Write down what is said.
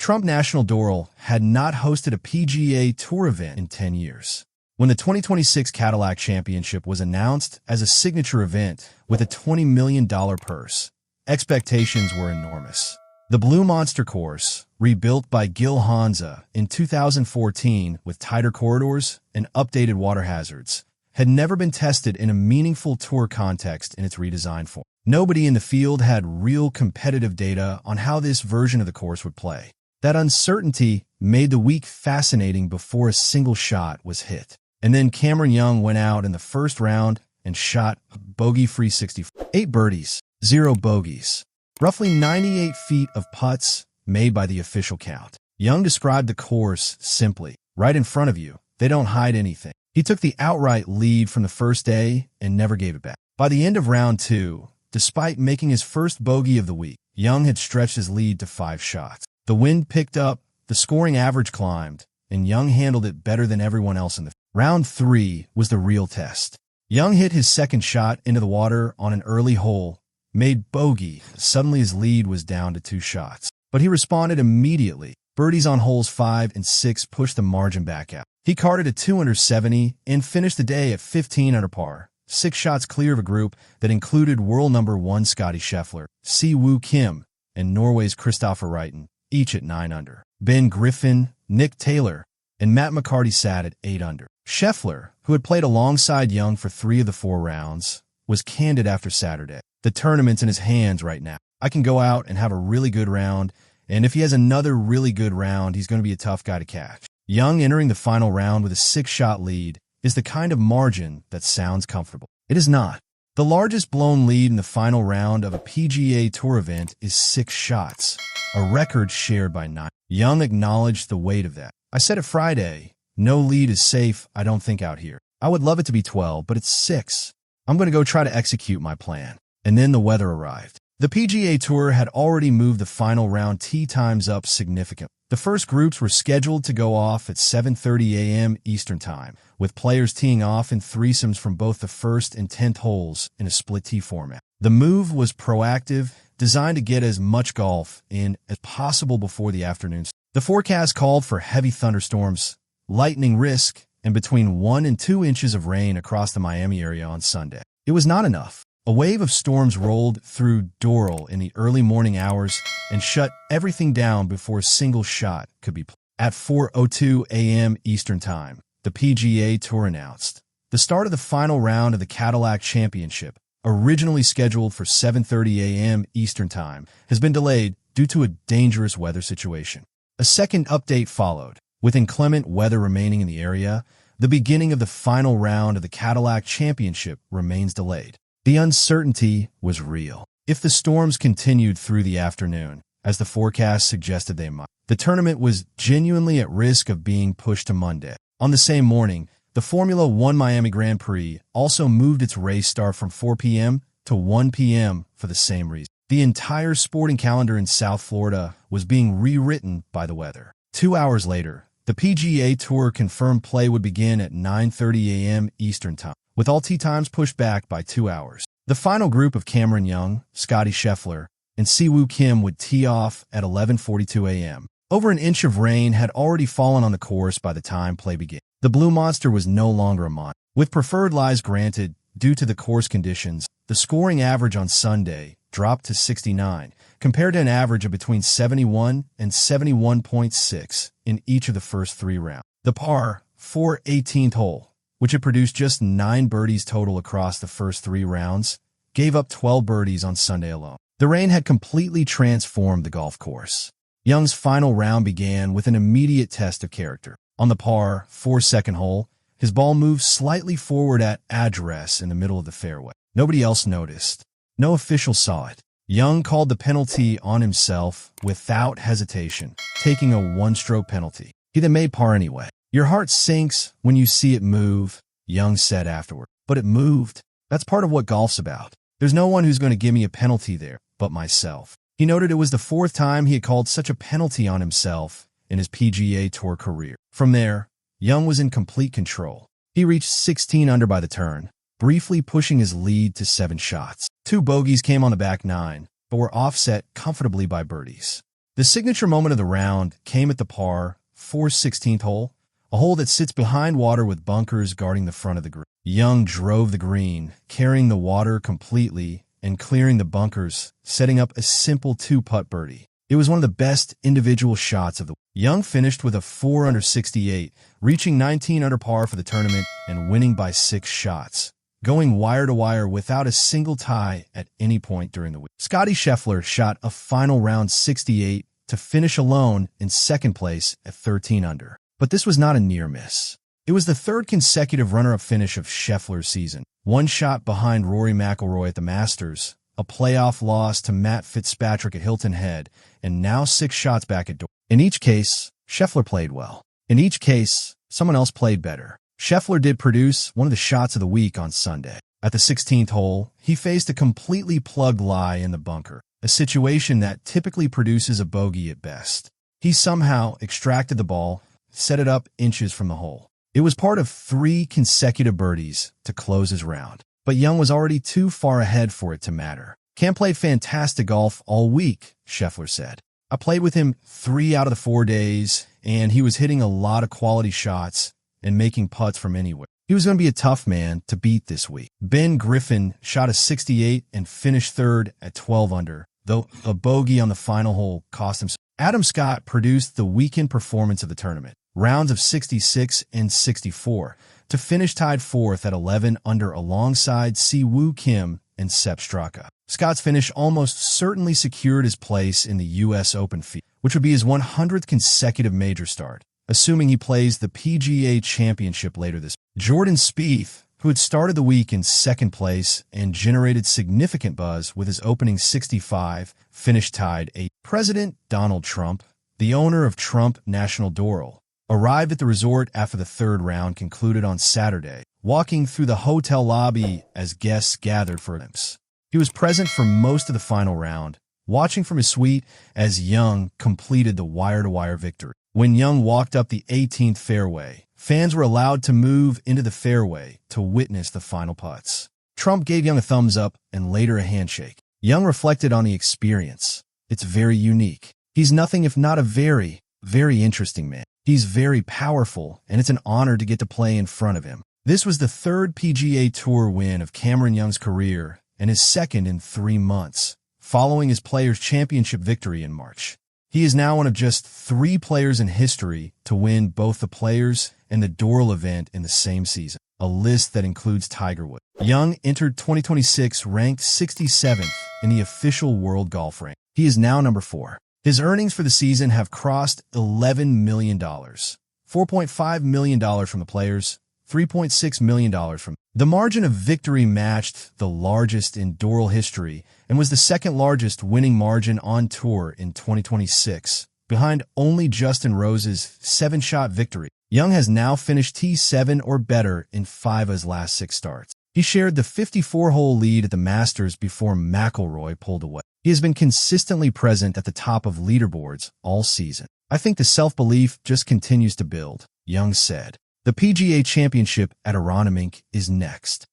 Trump National Doral had not hosted a PGA Tour event in 10 years. When the 2026 Cadillac Championship was announced as a signature event with a $20 million purse, expectations were enormous. The Blue Monster course, rebuilt by Gil Hansa in 2014 with tighter corridors and updated water hazards, had never been tested in a meaningful tour context in its redesigned form. Nobody in the field had real competitive data on how this version of the course would play. That uncertainty made the week fascinating before a single shot was hit. And then Cameron Young went out in the first round and shot a bogey-free 64. 8 birdies, 0 bogeys. Roughly 98 feet of putts made by the official count. Young described the course simply. Right in front of you, they don't hide anything. He took the outright lead from the first day and never gave it back. By the end of round 2, despite making his first bogey of the week, Young had stretched his lead to 5 shots. The wind picked up, the scoring average climbed, and Young handled it better than everyone else in the field. Round 3 was the real test. Young hit his second shot into the water on an early hole, made bogey. Suddenly his lead was down to 2 shots. But he responded immediately. Birdies on holes 5 and 6 pushed the margin back out. He carded a 270 and finished the day at 15 under par, 6 shots clear of a group that included world number 1 Scottie Scheffler, Si-Woo Kim, and Norway's Kristoffer Reiten, each at 9 under. Ben Griffin, Nick Taylor, and Matt McCarty sat at 8 under. Scheffler, who had played alongside Young for 3 of the 4 rounds, was candid after Saturday. The tournament's in his hands right now. I can go out and have a really good round, and if he has another really good round, he's going to be a tough guy to catch. Young entering the final round with a 6-shot lead is the kind of margin that sounds comfortable. It is not. The largest blown lead in the final round of a PGA Tour event is 6 shots, a record shared by 9. Young acknowledged the weight of that. I said it Friday, no lead is safe, I don't think, out here. I would love it to be 12, but it's 6. I'm going to go try to execute my plan. And then the weather arrived. The PGA Tour had already moved the final round tee times up significantly. The first groups were scheduled to go off at 7:30 a.m. Eastern Time, with players teeing off in threesomes from both the first and 10th holes in a split tee format. The move was proactive, designed to get as much golf in as possible before the afternoon. The forecast called for heavy thunderstorms, lightning risk, and between 1 and 2 inches of rain across the Miami area on Sunday. It was not enough. A wave of storms rolled through Dural in the early morning hours and shut everything down before a single shot could be played. At 4:02 a.m. Eastern Time, the PGA Tour announced the start of the final round of the Cadillac Championship, originally scheduled for 7:30 a.m. Eastern Time, has been delayed due to a dangerous weather situation. A second update followed. With inclement weather remaining in the area, the beginning of the final round of the Cadillac Championship remains delayed. The uncertainty was real. If the storms continued through the afternoon, as the forecast suggested they might, the tournament was genuinely at risk of being pushed to Monday. On the same morning, the Formula One Miami Grand Prix also moved its race start from 4 p.m. to 1 p.m. for the same reason. The entire sporting calendar in South Florida was being rewritten by the weather. 2 hours later, the PGA Tour confirmed play would begin at 9:30 a.m. Eastern Time, with all tee times pushed back by 2 hours. The final group of Cameron Young, Scottie Scheffler, and Si-Woo Kim would tee off at 11:42 a.m. Over an inch of rain had already fallen on the course by the time play began. The Blue Monster was no longer a monster. With preferred lies granted due to the course conditions, the scoring average on Sunday dropped to 69, compared to an average of between 71 and 71.6 in each of the first 3 rounds. The par 4 18th hole, which had produced just 9 birdies total across the first 3 rounds, gave up 12 birdies on Sunday alone. The rain had completely transformed the golf course. Young's final round began with an immediate test of character. On the par 4 second hole, his ball moved slightly forward at address in the middle of the fairway. Nobody else noticed. No official saw it. Young called the penalty on himself without hesitation, taking a 1-stroke penalty. He then made par anyway. Your heart sinks when you see it move, Young said afterward. But it moved. That's part of what golf's about. There's no one who's going to give me a penalty there but myself. He noted it was the 4th time he had called such a penalty on himself in his PGA Tour career. From there, Young was in complete control. He reached 16 under by the turn, briefly pushing his lead to 7 shots. 2 bogeys came on the back 9, but were offset comfortably by birdies. The signature moment of the round came at the par 4/16th hole, a hole that sits behind water with bunkers guarding the front of the green. Young drove the green, carrying the water completely and clearing the bunkers, setting up a simple two-putt birdie. It was one of the best individual shots of the week. Young finished with a 4 under 68, reaching 19 under par for the tournament and winning by 6 shots, going wire to wire without a single tie at any point during the week. Scottie Scheffler shot a final round 68 to finish alone in second place at 13 under. But this was not a near miss. It was the third consecutive runner-up finish of Scheffler's season. One shot behind Rory McIlroy at the Masters, a playoff loss to Matt Fitzpatrick at Hilton Head, and now 6 shots back at Dural. In each case, Scheffler played well. In each case, someone else played better. Scheffler did produce one of the shots of the week on Sunday. At the 16th hole, he faced a completely plugged lie in the bunker, a situation that typically produces a bogey at best. He somehow extracted the ball, set it up inches from the hole. It was part of 3 consecutive birdies to close his round, but Young was already too far ahead for it to matter. Cam played fantastic golf all week, Scheffler said. I played with him 3 out of the 4 days, and he was hitting a lot of quality shots and making putts from anywhere. He was going to be a tough man to beat this week. Ben Griffin shot a 68 and finished third at 12 under, though a bogey on the final hole cost him. Adam Scott produced the weekend performance of the tournament, rounds of 66 and 64, to finish tied 4th at 11 under alongside Siwoo Kim and Sepp Straka. Scott's finish almost certainly secured his place in the U.S. Open field, which would be his 100th consecutive major start, assuming he plays the PGA Championship later this week. Jordan Spieth, who had started the week in second place and generated significant buzz with his opening 65, finished tied 8th. President Donald Trump, the owner of Trump National Doral, arrived at the resort after the 3rd round concluded on Saturday, walking through the hotel lobby as guests gathered for a glimpse. He was present for most of the final round, watching from his suite as Young completed the wire-to-wire victory. When Young walked up the 18th fairway, fans were allowed to move into the fairway to witness the final putts. Trump gave Young a thumbs up and later a handshake. Young reflected on the experience. It's very unique. He's nothing if not a very, very interesting man. He's very powerful, and it's an honor to get to play in front of him. This was the 3rd PGA Tour win of Cameron Young's career and his 2nd in 3 months, following his Players' Championship victory in March. He is now one of just 3 players in history to win both the Players and the Doral event in the same season, a list that includes Tiger Woods. Young entered 2026 ranked 67th in the official world golf rank. He is now number 4. His earnings for the season have crossed $11 million, $4.5 million from the Players, $3.6 million from. The margin of victory matched the largest in Doral history and was the 2nd largest winning margin on tour in 2026, behind only Justin Rose's 7-shot victory. Young has now finished T7 or better in 5 of his last 6 starts. He shared the 54-hole lead at the Masters before McIlroy pulled away. He has been consistently present at the top of leaderboards all season. I think the self-belief just continues to build, Young said. The PGA Championship at Aronimink is next.